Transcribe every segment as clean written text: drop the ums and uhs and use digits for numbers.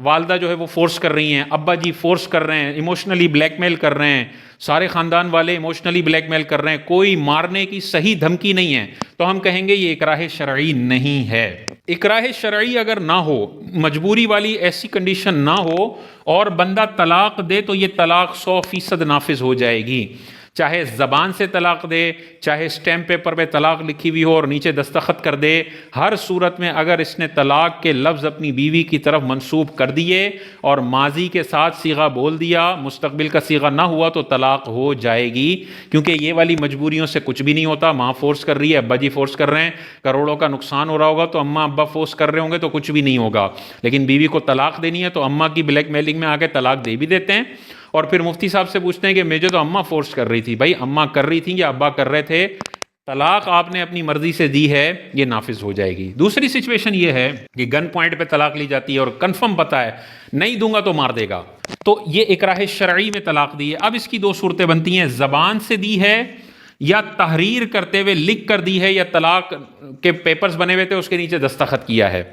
والدہ جو ہے وہ فورس کر رہی ہیں، ابا جی فورس کر رہے ہیں، ایموشنلی بلیک میل کر رہے ہیں، سارے خاندان والے ایموشنلی بلیک میل کر رہے ہیں، کوئی مارنے کی صحیح دھمکی نہیں ہے، تو ہم کہیں گے یہ اکراہ شرعی نہیں ہے۔ اکراہ شرعی اگر نہ ہو، مجبوری والی ایسی کنڈیشن نہ ہو اور بندہ طلاق دے تو یہ طلاق 100% نافذ ہو جائے گی، چاہے زبان سے طلاق دے، چاہے اسٹیمپ پیپر پہ طلاق لکھی ہوئی ہو اور نیچے دستخط کر دے، ہر صورت میں اگر اس نے طلاق کے لفظ اپنی بیوی کی طرف منسوب کر دیے اور ماضی کے ساتھ صیغہ بول دیا، مستقبل کا صیغہ نہ ہوا تو طلاق ہو جائے گی، کیونکہ یہ والی مجبوریوں سے کچھ بھی نہیں ہوتا۔ ماں فورس کر رہی ہے، ابا جی فورس کر رہے ہیں، کروڑوں کا نقصان ہو رہا ہوگا تو اماں ابا فورس کر رہے ہوں گے تو کچھ بھی نہیں ہوگا، لیکن بیوی کو طلاق دینی ہے تو اماں کی بلیک میلنگ میں آ کے طلاق دے بھی دیتے ہیں، اور پھر مفتی صاحب سے پوچھتے ہیں کہ مجھے تو اماں فورس کر رہی تھی۔ بھائی اماں کر رہی تھی یا ابا کر رہے تھے، طلاق آپ نے اپنی مرضی سے دی ہے، یہ نافذ ہو جائے گی۔ دوسری سچویشن یہ ہے کہ گن پوائنٹ پہ طلاق لی جاتی ہے اور کنفرم پتا ہے نہیں دوں گا تو مار دے گا، تو یہ اکراہ شرعی میں طلاق دی ہے۔ اب اس کی دو صورتیں بنتی ہیں، زبان سے دی ہے یا تحریر کرتے ہوئے لکھ کر دی ہے، یا طلاق کے پیپرز بنے ہوئے تھے اس کے نیچے دستخط کیا ہے۔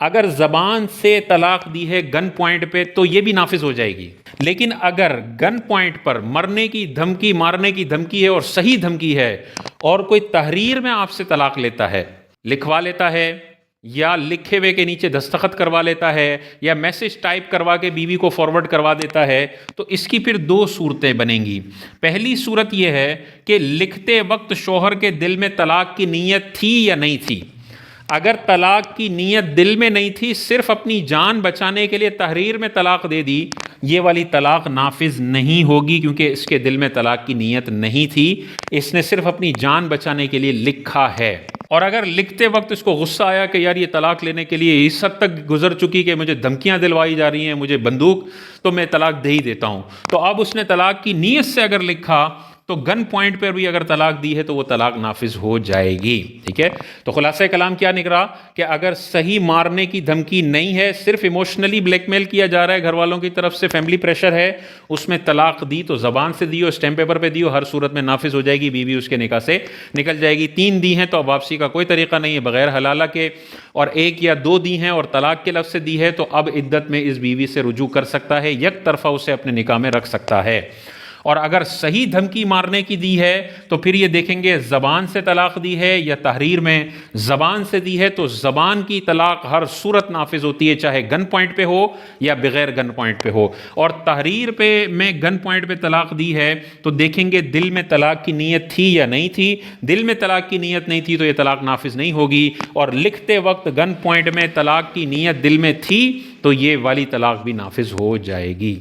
اگر زبان سے طلاق دی ہے گن پوائنٹ پہ تو یہ بھی نافذ ہو جائے گی، لیکن اگر گن پوائنٹ پر مرنے کی دھمکی، مارنے کی دھمکی ہے اور صحیح دھمکی ہے، اور کوئی تحریر میں آپ سے طلاق لیتا ہے، لکھوا لیتا ہے یا لکھے ہوئے کے نیچے دستخط کروا لیتا ہے یا میسج ٹائپ کروا کے بیوی کو فارورڈ کروا دیتا ہے، تو اس کی پھر دو صورتیں بنیں گی۔ پہلی صورت یہ ہے کہ لکھتے وقت شوہر کے دل میں طلاق کی نیت تھی یا نہیں تھی۔ اگر طلاق کی نیت دل میں نہیں تھی، صرف اپنی جان بچانے کے لیے تحریر میں طلاق دے دی، یہ والی طلاق نافذ نہیں ہوگی، کیونکہ اس کے دل میں طلاق کی نیت نہیں تھی، اس نے صرف اپنی جان بچانے کے لیے لکھا ہے۔ اور اگر لکھتے وقت اس کو غصہ آیا کہ یار یہ طلاق لینے کے لیے اس حد تک گزر چکی کہ مجھے دھمکیاں دلوائی جا رہی ہیں، مجھے بندوق، تو میں طلاق دے ہی دیتا ہوں، تو اب اس نے طلاق کی نیت سے اگر لکھا تو گن پوائنٹ پر بھی اگر طلاق دی ہے تو وہ طلاق نافذ ہو جائے گی۔ ٹھیک ہے، تو خلاصہ کلام کیا نکلا کہ اگر صحیح مارنے کی دھمکی نہیں ہے، صرف ایموشنلی بلیک میل کیا جا رہا ہے گھر والوں کی طرف سے، فیملی پریشر ہے، اس میں طلاق دی تو زبان سے دیو، اسٹیمپ پیپر پہ دیو، ہر صورت میں نافذ ہو جائے گی، بیوی اس کے نکاح سے نکل جائے گی۔ 3 دی ہیں تو اب واپسی کا کوئی طریقہ نہیں ہے بغیر حلالہ کے، اور 1 یا 2 دی ہیں اور طلاق کے لفظ سے دی ہے تو اب عدت میں اس بیوی سے رجوع کر سکتا ہے، یک طرفہ اسے اپنے نکاح میں رکھ سکتا ہے۔ اور اگر صحیح دھمکی مارنے کی دی ہے تو پھر یہ دیکھیں گے زبان سے طلاق دی ہے یا تحریر میں۔ زبان سے دی ہے تو زبان کی طلاق ہر صورت نافذ ہوتی ہے، چاہے گن پوائنٹ پہ ہو یا بغیر گن پوائنٹ پہ ہو۔ اور تحریر پہ میں گن پوائنٹ پہ طلاق دی ہے تو دیکھیں گے دل میں طلاق کی نیت تھی یا نہیں تھی۔ دل میں طلاق کی نیت نہیں تھی تو یہ طلاق نافذ نہیں ہوگی، اور لکھتے وقت گن پوائنٹ میں طلاق کی نیت دل میں تھی تو یہ والی طلاق بھی نافذ ہو جائے گی۔